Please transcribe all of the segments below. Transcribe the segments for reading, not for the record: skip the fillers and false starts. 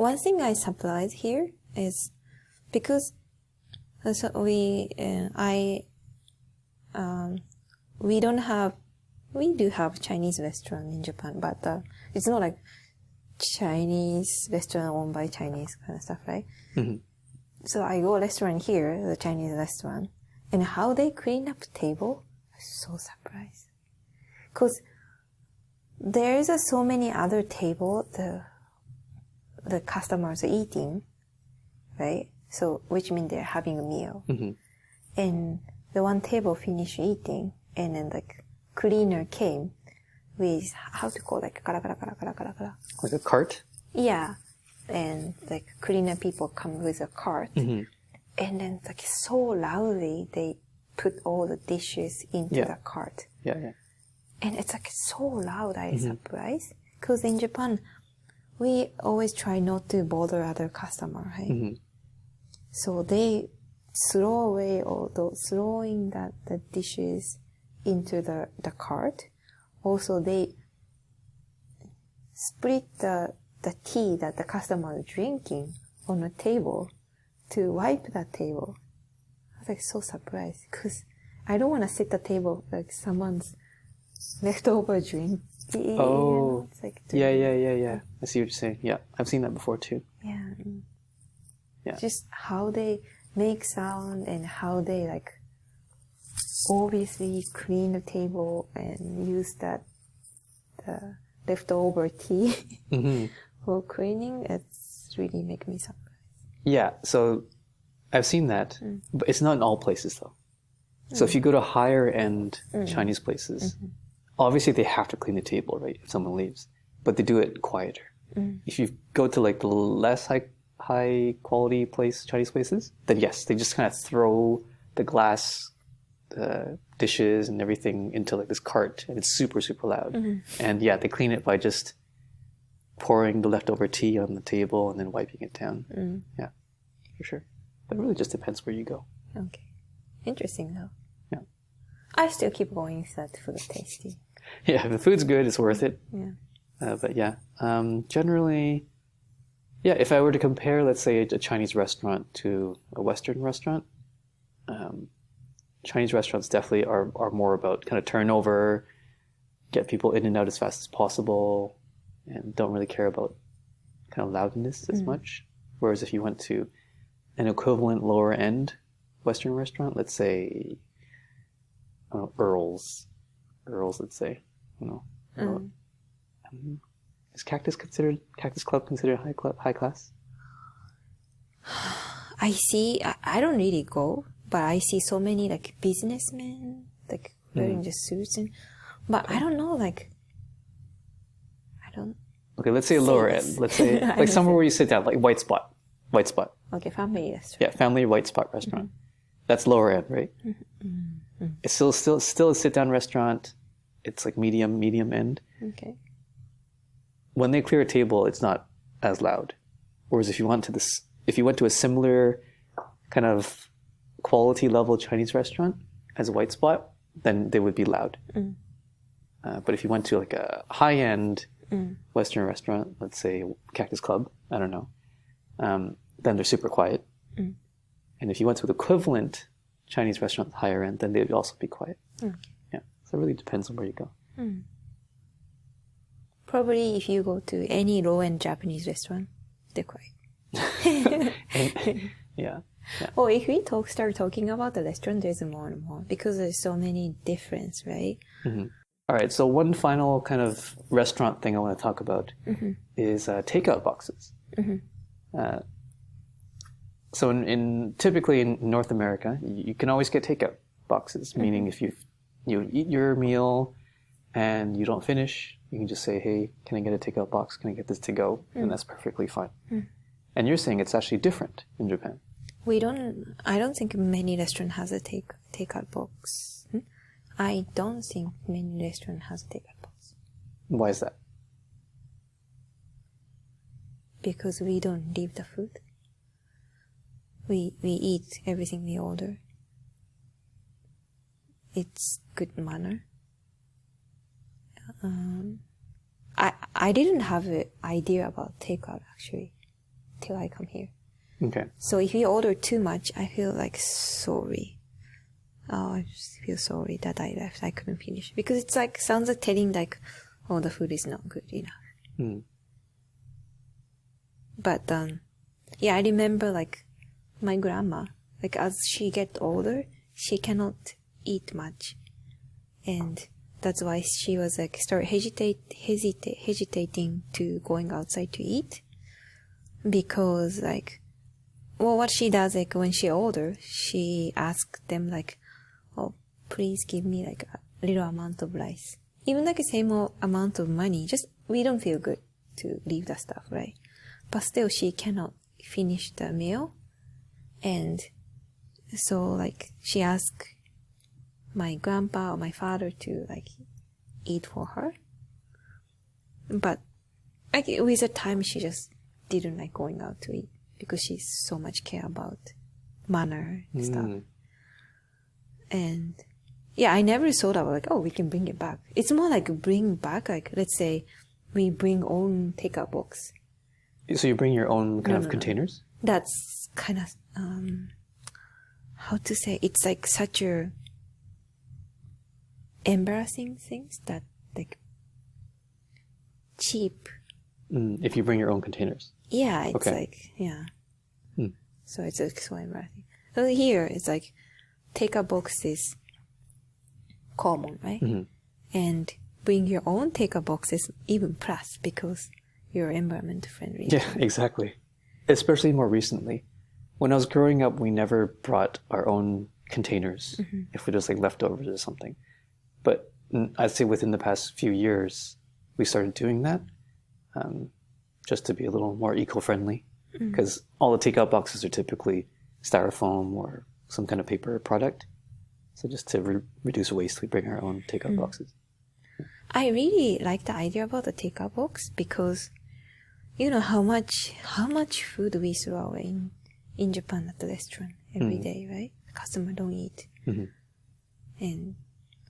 one thing I surprised here is because we do have Chinese restaurant in Japan, but it's not like Chinese restaurant owned by Chinese kind of stuff, right? Mm-hmm. So I go restaurant here, the Chinese restaurant, and how they clean up table, I'm so surprised. Because there is so many other table the customers are eating, right? So which means they're having a meal, mm-hmm. and the one table finished eating, and then like cleaner came with how to call like kara kara kara kara kara kara. Like a cart? Yeah, and like cleaner people come with a cart, mm-hmm. and then like so loudly they put all the dishes into the cart. Yeah, yeah. And it's like so loud, I mm-hmm. surprised. Because in Japan, we always try not to bother other customer, right? Mm-hmm. So they throw away throwing the dishes into the cart. Also, they split the tea that the customer is drinking on the table to wipe that table. I was like so surprised because I don't want to sit at the table like someone's leftover drink. Oh, it's like yeah. I see what you're saying. Yeah, I've seen that before too. Yeah. Just how they make sound and how they like obviously clean the table and use the leftover tea mm-hmm. for cleaning. It's really make me surprised. Yeah, so I've seen that, but it's not in all places though. So if you go to higher end Chinese places, mm-hmm. obviously they have to clean the table, right? If someone leaves, but they do it quieter. If you go to like the less high quality Chinese places, then yes, they just kind of throw the glass dishes and everything into like this cart, and it's super, super loud. Mm-hmm. And yeah, they clean it by just pouring the leftover tea on the table and then wiping it down. Yeah, for sure. But it really just depends where you go. Okay. Interesting though. Yeah. I still keep going if that food is tasty. Yeah, if the food's good, it's worth it. Yeah. But yeah, generally, yeah, if I were to compare, let's say, a Chinese restaurant to a Western restaurant, Chinese restaurants definitely are more about kind of turnover, get people in and out as fast as possible, and don't really care about kind of loudness as much. Whereas if you went to an equivalent lower end Western restaurant, let's say Earl's, let's say, is Cactus Club considered high class? I see. I don't really go, but I see so many like businessmen like wearing just suits, but I don't know. Like, I don't. Okay, let's say lower end. Let's say like somewhere where you sit down, like White Spot. Okay, family restaurant. Yeah, family White Spot restaurant. That's lower end, right? It's still a sit down restaurant. It's like medium end. Okay. When they clear a table, it's not as loud. Whereas if you went to a similar kind of quality level Chinese restaurant as a White Spot, then they would be loud. But if you went to like a high end Western restaurant, let's say Cactus Club, I don't know, then they're super quiet. And if you went to the equivalent Chinese restaurant higher end, then they would also be quiet. Okay. Yeah, so it really depends on where you go. Probably if you go to any low-end Japanese restaurant, they're quiet. Yeah. Or if we start talking about the restaurant, there's more and more because there's so many difference, right? All right, so one final kind of restaurant thing I want to talk about is takeout boxes. So typically in North America, you can always get takeout boxes, meaning if you eat your meal and you don't finish, you can just say, hey, can I get a takeout box? Can I get this to go? And that's perfectly fine. And you're saying it's actually different in Japan. I don't think many restaurant has a takeout box. I don't think many restaurant has a takeout box. Why is that? Because we don't leave the food. We eat everything we order. It's good manner. I didn't have an idea about takeout actually. till I come here. Okay. So if you order too much, I feel like sorry. Oh, I just feel sorry that I left. I couldn't finish. Because it's like, sounds like telling like, oh, the food is not good enough. Mm. But, yeah, I remember like my grandma, like as she gets older, she cannot eat much. And that's why she was like, start hesitating to going outside to eat. Because like, well, what she does, like when she older, she asked them like, oh, please give me like a little amount of rice. Even like the same amount of money, just we don't feel good to leave the stuff, right? But still she cannot finish the meal. And so like she asked my grandpa or my father to like eat for her. But like with the time she just didn't like going out to eat because she so much care about manner and stuff. And yeah, I never thought about like, oh, we can bring it back. It's more like bring back, like let's say we bring own takeout box. So you bring your own kind of containers? No. That's kind of, how to say, it's like such a embarrassing things that like cheap. If you bring your own containers. Yeah, it's okay. like, yeah. So it's like so embarrassing. So here it's like takeout box is common, right? Mm-hmm. And bring your own takeout box is even plus because you're environment friendly. Yeah, exactly. Especially more recently. When I was growing up, we never brought our own containers if we just like leftovers or something. But I'd say within the past few years, we started doing that just to be a little more eco-friendly. Because all the takeout boxes are typically styrofoam or some kind of paper product. So just to reduce waste, we bring our own takeout boxes. I really like the idea about the takeout box because you know how much food we throw away in Japan at the restaurant every day, right? The customer don't eat. And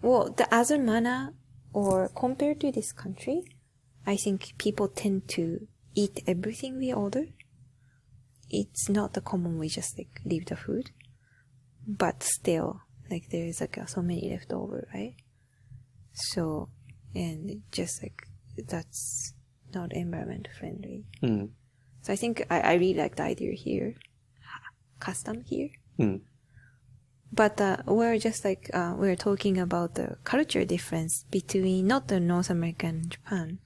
well, the other manner or compared to this country, I think people tend to eat everything we order. It's not the common we just like leave the food, but still like there is like so many left over, right? So and just like that's not environment friendly. So I think I really like the idea here, custom here. But we're just like we're talking about the culture difference between not the North America and Japan,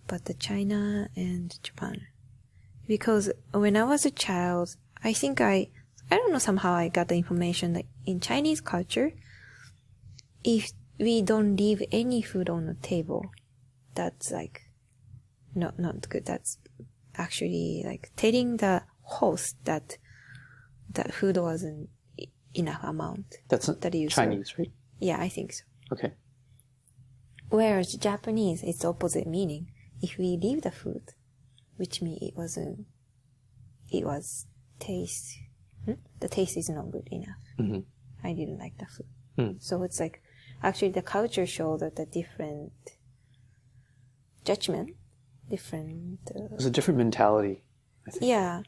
but the China and Japan. Because when I was a child, I think I don't know, somehow I got the information that in Chinese culture, if we don't leave any food on the table, that's like not good. That's actually like telling the host that that food wasn't enough amount. That's that you Chinese, serve. right? Yeah, I think so. Okay. Whereas Japanese, it's opposite meaning. If we leave the food, which means it was taste. The taste is not good enough. I didn't like the food. So it's like, actually the culture showed that the different judgment, different... There's a different mentality, I think. Yeah.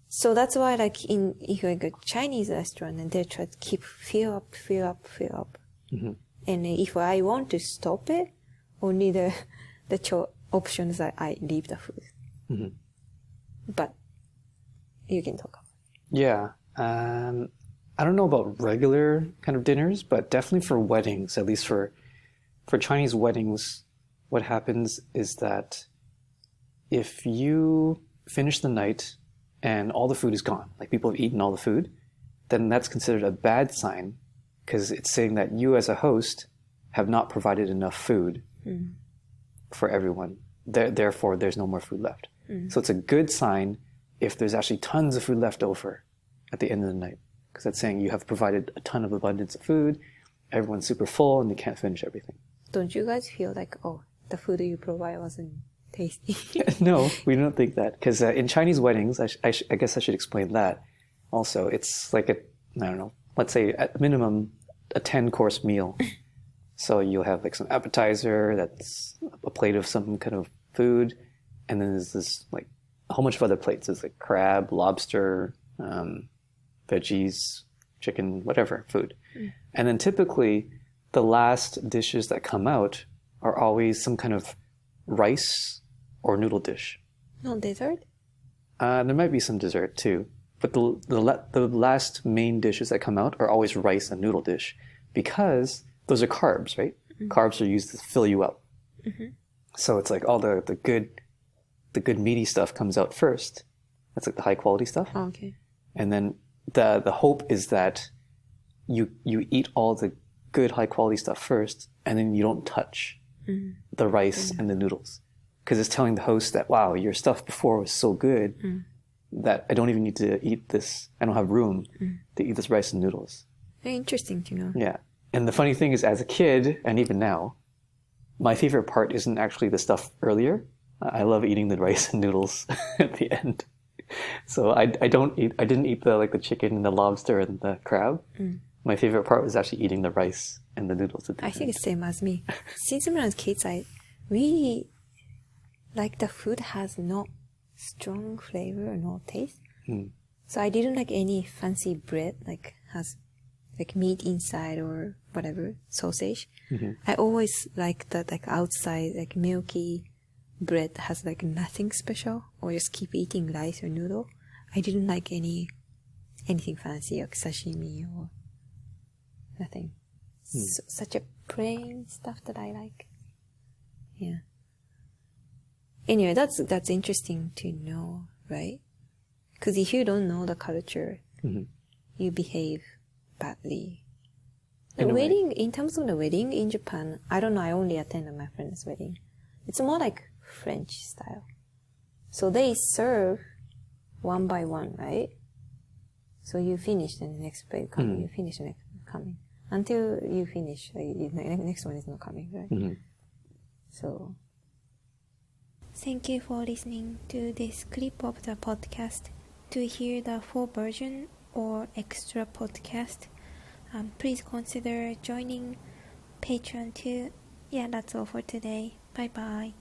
So that's why like if you go to a Chinese restaurant and they try to keep fill up. And if I want to stop it, only the option is that I leave the food. But you can talk about it. Yeah. I don't know about regular kind of dinners, but definitely for weddings, at least for Chinese weddings, what happens is that if you finish the night and all the food is gone, like people have eaten all the food, then that's considered a bad sign because it's saying that you as a host have not provided enough food for everyone. Therefore, there's no more food left. So it's a good sign if there's actually tons of food left over at the end of the night, because that's saying you have provided a ton of abundance of food, everyone's super full, and they can't finish everything. Don't you guys feel like, oh, the food you provide wasn't tasty? No, we don't think that, because in Chinese weddings, I guess I should explain that also. It's like I don't know, let's say at minimum a 10-course meal. So you'll have like some appetizer that's a plate of some kind of food, and then there's this like a whole bunch of other plates. There's like crab, lobster, veggies, chicken, whatever, food. And then typically the last dishes that come out are always some kind of rice or noodle dish. No dessert? There might be some dessert too. But the last main dishes that come out are always rice and noodle dish because those are carbs, right? Carbs are used to fill you up. So it's like all the good meaty stuff comes out first. That's like the high quality stuff. Oh, okay. And then the hope is that you eat all the good high quality stuff first, and then you don't touch the rice and the noodles, because it's telling the host that, wow, your stuff before was so good that I don't even need to eat this. I don't have room to eat this rice and noodles. Very interesting to know. Yeah. And the funny thing is, as a kid, and even now, my favorite part isn't actually the stuff earlier. I love eating the rice and noodles at the end. So I didn't eat the chicken and the lobster and the crab. My favorite part was actually eating the rice and the noodles at the I end. think it's same as me. Since when I was kids, I really like the food has no strong flavor or no taste. So I didn't like any fancy bread like has like meat inside or whatever, sausage. I always like that like outside like milky bread that has like nothing special, or just keep eating rice or noodle. I didn't like anything fancy like sashimi or nothing. Such a plain stuff that I like. Yeah. Anyway, that's interesting to know, right? Because if you don't know the culture, you behave badly. The wedding, in terms of the wedding in Japan, I don't know, I only attended my friend's wedding. It's more like French style. So they serve one by one, right? So you finish, then the next plate coming, you finish, the next coming. Until you finish, like, the next one is not coming, right? So, thank you for listening to this clip of the podcast. To hear the full version or extra podcast, please consider joining Patreon too. Yeah, that's all for today. Bye bye.